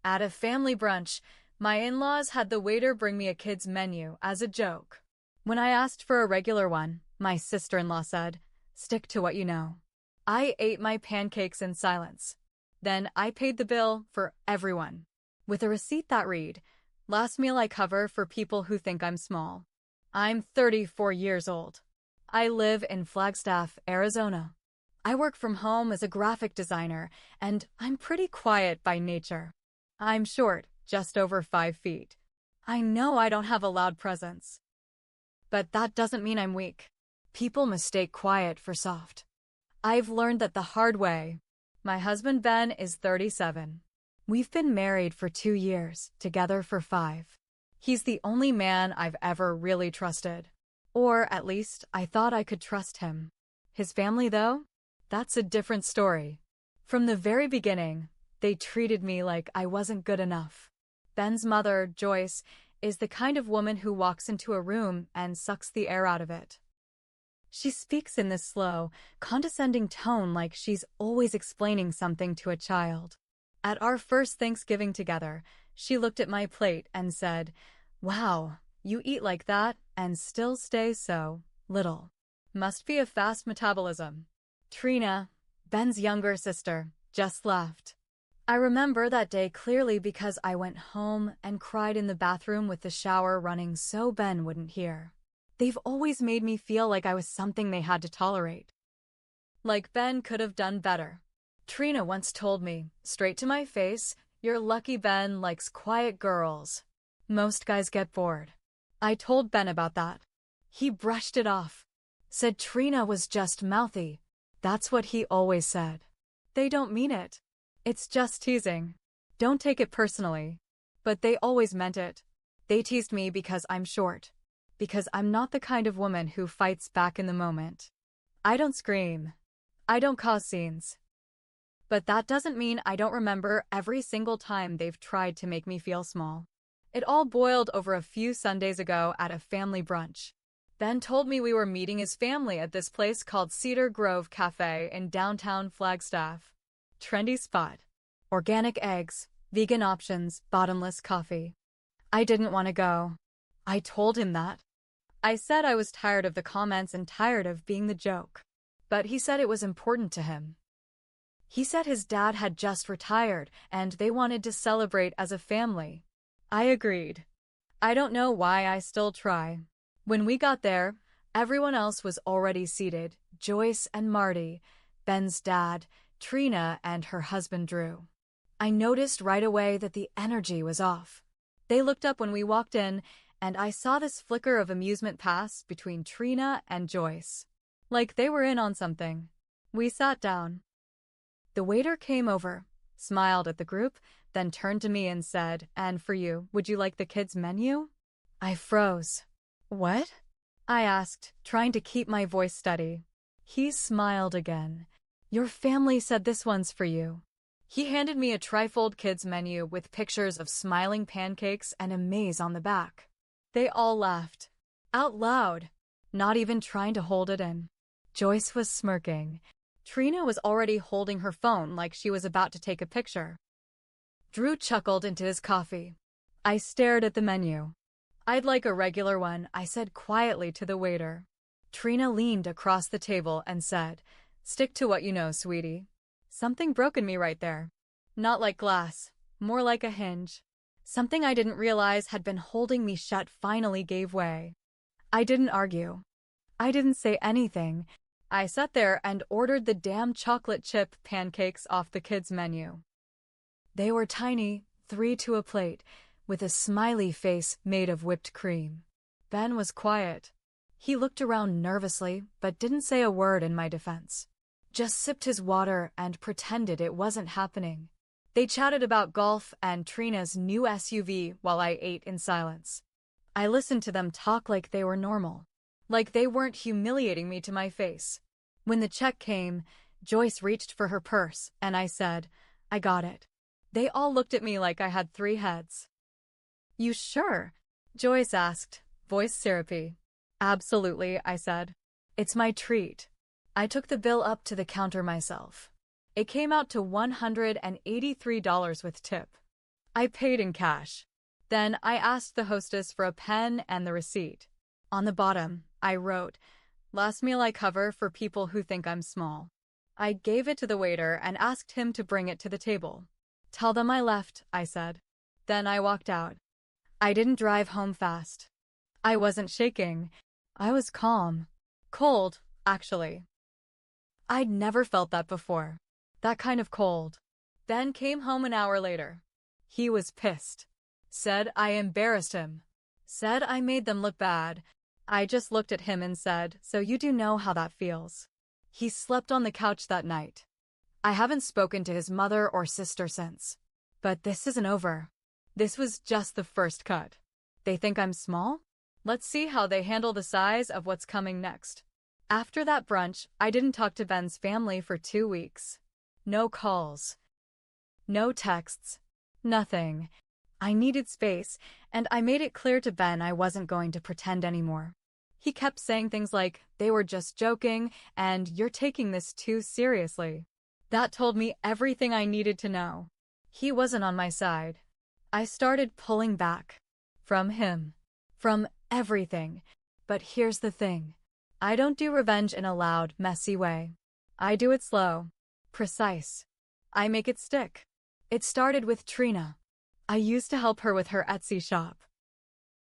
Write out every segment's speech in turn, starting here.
At a family brunch, my in-laws had the waiter bring me a kid's menu as a joke. When I asked for a regular one, my sister-in-law said, "Stick to what you know." I ate my pancakes in silence. Then I paid the bill for everyone, with a receipt that read, "Last meal I cover for people who think I'm small." I'm 34 years old. I live in Flagstaff, Arizona. I work from home as a graphic designer, and I'm pretty quiet by nature. I'm short, just over 5 feet. I know I don't have a loud presence. But that doesn't mean I'm weak. People mistake quiet for soft. I've learned that the hard way. My husband Ben is 37. We've been married for 2 years, together for 5. He's the only man I've ever really trusted. Or at least I thought I could trust him. His family, though? That's a different story. From the very beginning, they treated me like I wasn't good enough. Ben's mother, Joyce, is the kind of woman who walks into a room and sucks the air out of it. She speaks in this slow, condescending tone like she's always explaining something to a child. At our first Thanksgiving together, she looked at my plate and said, "Wow, you eat like that and still stay so little. Must be a fast metabolism." Trina, Ben's younger sister, just laughed. I remember that day clearly because I went home and cried in the bathroom with the shower running so Ben wouldn't hear. They've always made me feel like I was something they had to tolerate. Like Ben could have done better. Trina once told me, straight to my face, "You're lucky Ben likes quiet girls. Most guys get bored." I told Ben about that. He brushed it off. Said Trina was just mouthy. That's what he always said. They don't mean it. It's just teasing. Don't take it personally. But they always meant it. They teased me because I'm short. Because I'm not the kind of woman who fights back in the moment. I don't scream. I don't cause scenes. But that doesn't mean I don't remember every single time they've tried to make me feel small. It all boiled over a few Sundays ago at a family brunch. Ben told me we were meeting his family at this place called Cedar Grove Cafe in downtown Flagstaff. Trendy spot. Organic eggs, vegan options, bottomless coffee. I didn't want to go. I told him that. I said I was tired of the comments and tired of being the joke. But he said it was important to him. He said his dad had just retired and they wanted to celebrate as a family. I agreed. I don't know why I still try. When we got there, everyone else was already seated, Joyce and Marty, Ben's dad, Trina, and her husband Drew. I noticed right away that the energy was off. They looked up when we walked in, and I saw this flicker of amusement pass between Trina and Joyce. Like they were in on something. We sat down. The waiter came over, smiled at the group, then turned to me and said, "And for you, would you like the kids' menu?" I froze. "What?" I asked, trying to keep my voice steady. He smiled again. "Your family said this one's for you." He handed me a trifold kids menu with pictures of smiling pancakes and a maze on the back. They all laughed. Out loud. Not even trying to hold it in. Joyce was smirking. Trina was already holding her phone like she was about to take a picture. Drew chuckled into his coffee. I stared at the menu. "I'd like a regular one," I said quietly to the waiter. Trina leaned across the table and said, "Stick to what you know, sweetie." Something broke in me right there. Not like glass, more like a hinge. Something I didn't realize had been holding me shut finally gave way. I didn't argue. I didn't say anything. I sat there and ordered the damn chocolate chip pancakes off the kids' menu. They were tiny, 3 to a plate, with a smiley face made of whipped cream. Ben was quiet. He looked around nervously, but didn't say a word in my defense. Just sipped his water and pretended it wasn't happening. They chatted about golf and Trina's new SUV while I ate in silence. I listened to them talk like they were normal, like they weren't humiliating me to my face. When the check came, Joyce reached for her purse, and I said, "I got it." They all looked at me like I had 3 heads. "You sure?" Joyce asked, voice syrupy. "Absolutely," I said. "It's my treat." I took the bill up to the counter myself. It came out to $183 with tip. I paid in cash. Then I asked the hostess for a pen and the receipt. On the bottom, I wrote, "Last meal I cover for people who think I'm small." I gave it to the waiter and asked him to bring it to the table. "Tell them I left," I said. Then I walked out. I didn't drive home fast. I wasn't shaking. I was calm. Cold, actually. I'd never felt that before. That kind of cold. Then came home an hour later. He was pissed. Said I embarrassed him. Said I made them look bad. I just looked at him and said, "So you do know how that feels." He slept on the couch that night. I haven't spoken to his mother or sister since. But this isn't over. This was just the first cut. They think I'm small? Let's see how they handle the size of what's coming next. After that brunch, I didn't talk to Ben's family for 2 weeks. No calls. No texts. Nothing. I needed space, and I made it clear to Ben I wasn't going to pretend anymore. He kept saying things like, "They were just joking," and "You're taking this too seriously." That told me everything I needed to know. He wasn't on my side. I started pulling back. From him. From everything. But here's the thing. I don't do revenge in a loud, messy way. I do it slow. Precise. I make it stick. It started with Trina. I used to help her with her Etsy shop.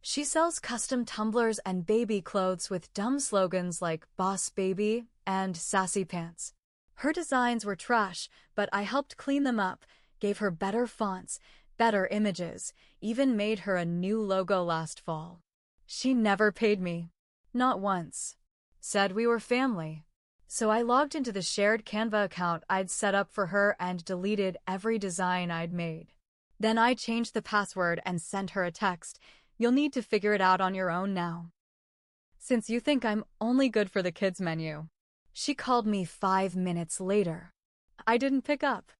She sells custom tumblers and baby clothes with dumb slogans like "Boss Baby" and "Sassy Pants." Her designs were trash, but I helped clean them up, gave her better fonts, better images, even made her a new logo last fall. She never paid me. Not once. Said we were family. So I logged into the shared Canva account I'd set up for her and deleted every design I'd made. Then I changed the password and sent her a text. "You'll need to figure it out on your own now, since you think I'm only good for the kids menu." She called me 5 minutes later. I didn't pick up.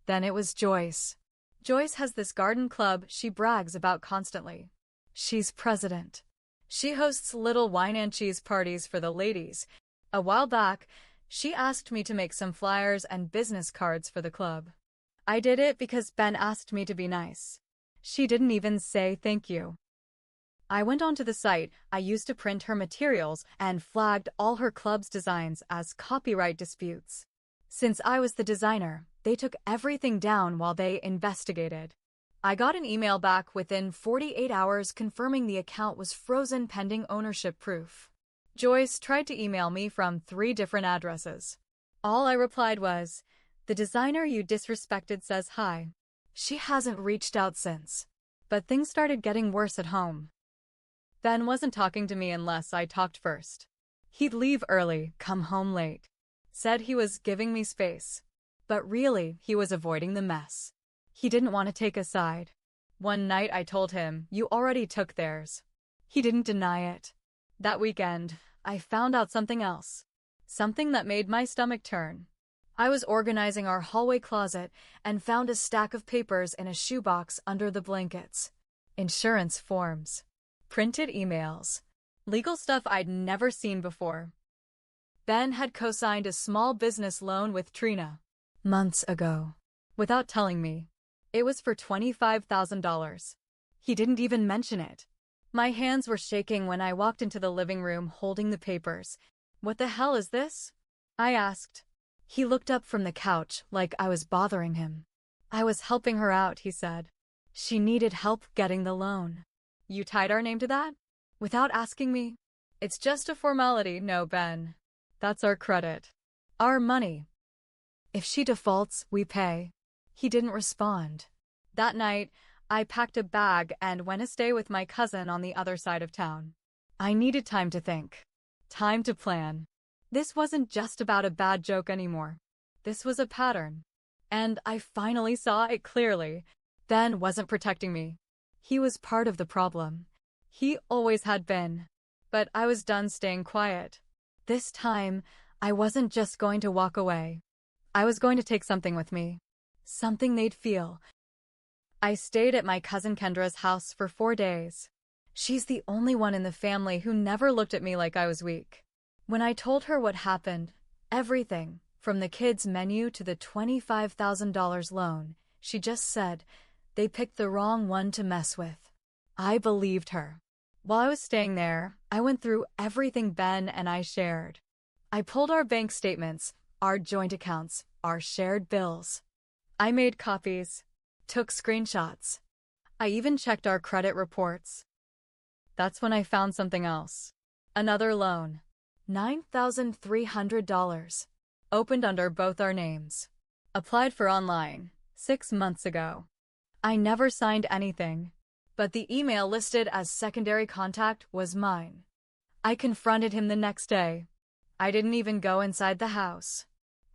Then it was Joyce. Joyce has this garden club she brags about constantly. She's president. She hosts little wine and cheese parties for the ladies. A while back, she asked me to make some flyers and business cards for the club. I did it because Ben asked me to be nice. She didn't even say thank you. I went onto the site I used to print her materials and flagged all her club's designs as copyright disputes. Since I was the designer, they took everything down while they investigated. I got an email back within 48 hours confirming the account was frozen pending ownership proof. Joyce tried to email me from 3 different addresses. All I replied was, "The designer you disrespected says hi." She hasn't reached out since. But things started getting worse at home. Ben wasn't talking to me unless I talked first. He'd leave early, come home late. Said he was giving me space. But really, he was avoiding the mess. He didn't want to take a side. One night I told him, "You already took theirs." He didn't deny it. That weekend, I found out something else. Something that made my stomach turn. I was organizing our hallway closet and found a stack of papers in a shoebox under the blankets. Insurance forms. Printed emails. Legal stuff I'd never seen before. Ben had co-signed a small business loan with Trina. Months ago. Without telling me. It was for $25,000. He didn't even mention it. My hands were shaking when I walked into the living room holding the papers. "What the hell is this?" I asked. He looked up from the couch like I was bothering him. "I was helping her out," he said. "She needed help getting the loan." "You tied our name to that?" Without asking me. "It's just a formality, no, Ben. That's our credit. Our money. If she defaults, we pay." He didn't respond. That night, I packed a bag and went to stay with my cousin on the other side of town. I needed time to think. Time to plan. This wasn't just about a bad joke anymore. This was a pattern. And I finally saw it clearly. Ben wasn't protecting me. He was part of the problem. He always had been. But I was done staying quiet. This time, I wasn't just going to walk away. I was going to take something with me. Something they'd feel. I stayed at my cousin Kendra's house for 4 days. She's the only one in the family who never looked at me like I was weak. When I told her what happened, everything, from the kids' menu to the $25,000 loan, she just said, They picked the wrong one to mess with. I believed her. While I was staying there, I went through everything Ben and I shared. I pulled our bank statements, our joint accounts, our shared bills. I made copies, took screenshots. I even checked our credit reports. That's when I found something else. Another loan. $9,300. Opened under both our names. Applied for online, 6 months ago. I never signed anything, but the email listed as secondary contact was mine. I confronted him the next day. I didn't even go inside the house.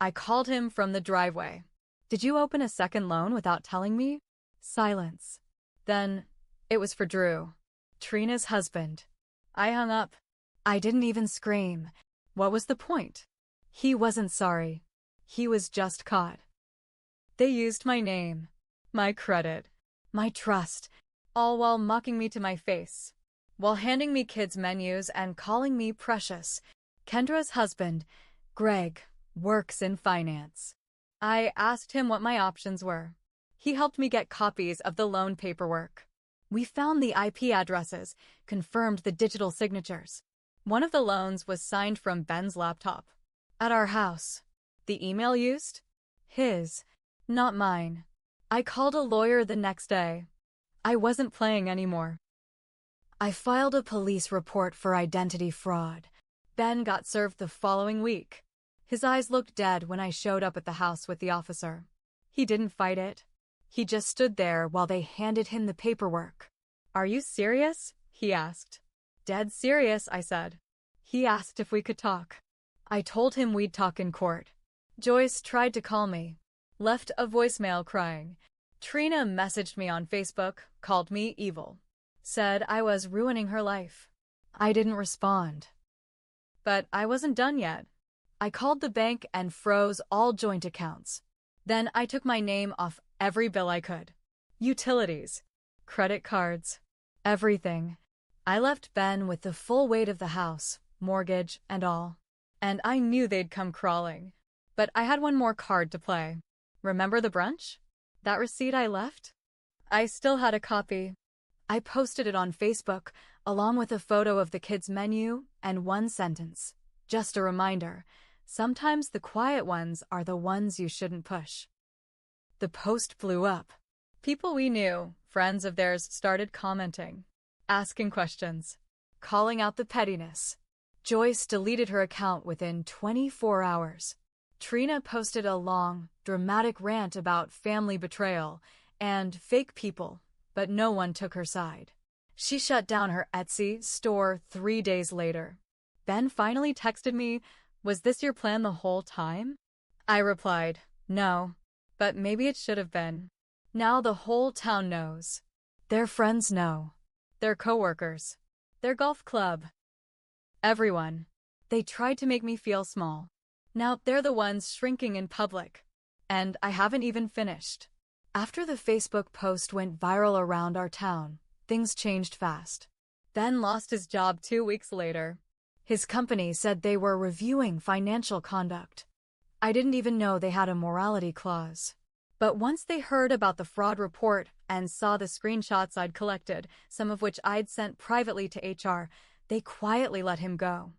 I called him from the driveway. Did you open a second loan without telling me? Silence. Then, it was for Drew, Trina's husband. I hung up. I didn't even scream. What was the point? He wasn't sorry. He was just caught. They used my name, my credit, my trust, all while mocking me to my face, while handing me kids' menus and calling me precious. Kendra's husband, Greg, works in finance. I asked him what my options were. He helped me get copies of the loan paperwork. We found the IP addresses, confirmed the digital signatures. One of the loans was signed from Ben's laptop. At our house. The email used? His, not mine. I called a lawyer the next day. I wasn't playing anymore. I filed a police report for identity fraud. Ben got served the following week. His eyes looked dead when I showed up at the house with the officer. He didn't fight it. He just stood there while they handed him the paperwork. Are you serious? He asked. Dead serious, I said. He asked if we could talk. I told him we'd talk in court. Joyce tried to call me. Left a voicemail crying. Trina messaged me on Facebook, called me evil. Said I was ruining her life. I didn't respond. But I wasn't done yet. I called the bank and froze all joint accounts. Then I took my name off every bill I could. Utilities, credit cards, everything. I left Ben with the full weight of the house, mortgage and all. And I knew they'd come crawling. But I had one more card to play. Remember the brunch? That receipt I left? I still had a copy. I posted it on Facebook, along with a photo of the kids' menu and one sentence. Just a reminder, sometimes the quiet ones are the ones you shouldn't push. The post blew up. People we knew, friends of theirs, started commenting, asking questions, calling out the pettiness. Joyce deleted her account within 24 hours. Trina posted a long, dramatic rant about family betrayal and fake people, but no one took her side. She shut down her Etsy store 3 days later. Ben finally texted me, "Was this your plan the whole time?" I replied, "No, but maybe it should have been." Now the whole town knows. Their friends know. Their coworkers. Their golf club. Everyone. They tried to make me feel small. Now they're the ones shrinking in public. And I haven't even finished. After the Facebook post went viral around our town, things changed fast. Ben lost his job 2 weeks later. His company said they were reviewing financial conduct. I didn't even know they had a morality clause. But once they heard about the fraud report and saw the screenshots I'd collected, some of which I'd sent privately to HR, they quietly let him go.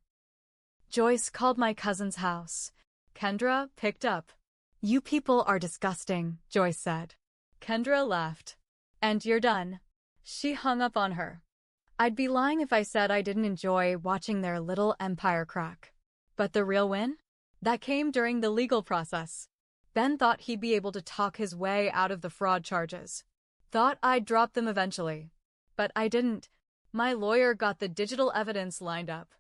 Joyce called my cousin's house. Kendra picked up. "You people are disgusting," Joyce said. Kendra laughed. "And you're done." She hung up on her. I'd be lying if I said I didn't enjoy watching their little empire crack. But the real win? That came during the legal process. Ben thought he'd be able to talk his way out of the fraud charges. Thought I'd drop them eventually. But I didn't. My lawyer got the digital evidence lined up.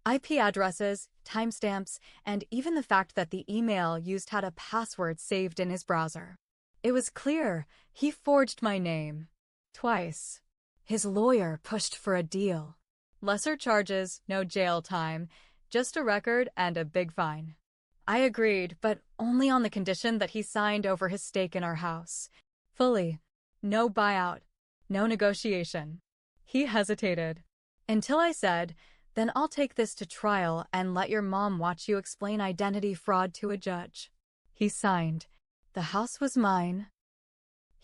IP addresses, timestamps, and even the fact that the email used had a password saved in his browser. It was clear he forged my name. Twice. His lawyer pushed for a deal. Lesser charges, no jail time, just a record and a big fine. I agreed, but only on the condition that he signed over his stake in our house. Fully. No buyout. No negotiation. He hesitated. Until I said, "Then I'll take this to trial and let your mom watch you explain identity fraud to a judge." He signed. The house was mine.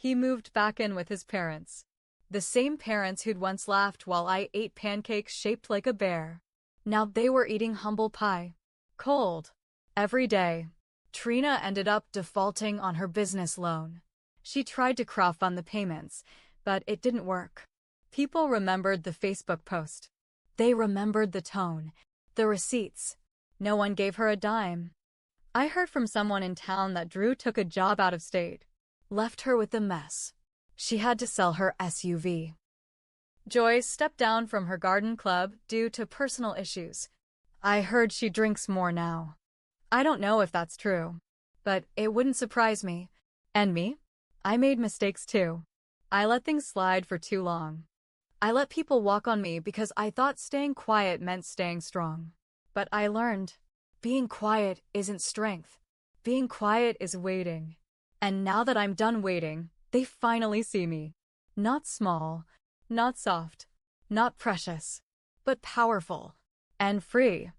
He moved back in with his parents. The same parents who'd once laughed while I ate pancakes shaped like a bear. Now they were eating humble pie. Cold. Every day. Trina ended up defaulting on her business loan. She tried to crowdfund the payments, but it didn't work. People remembered the Facebook post. They remembered the tone, the receipts. No one gave her a dime. I heard from someone in town that Drew took a job out of state. Left her with a mess. She had to sell her SUV. Joy stepped down from her garden club due to personal issues. I heard she drinks more now. I don't know if that's true, but it wouldn't surprise me. And me? I made mistakes too. I let things slide for too long. I let people walk on me because I thought staying quiet meant staying strong. But I learned, being quiet isn't strength. Being quiet is waiting. And now that I'm done waiting, they finally see me. Not small, not soft, not precious, but powerful and free.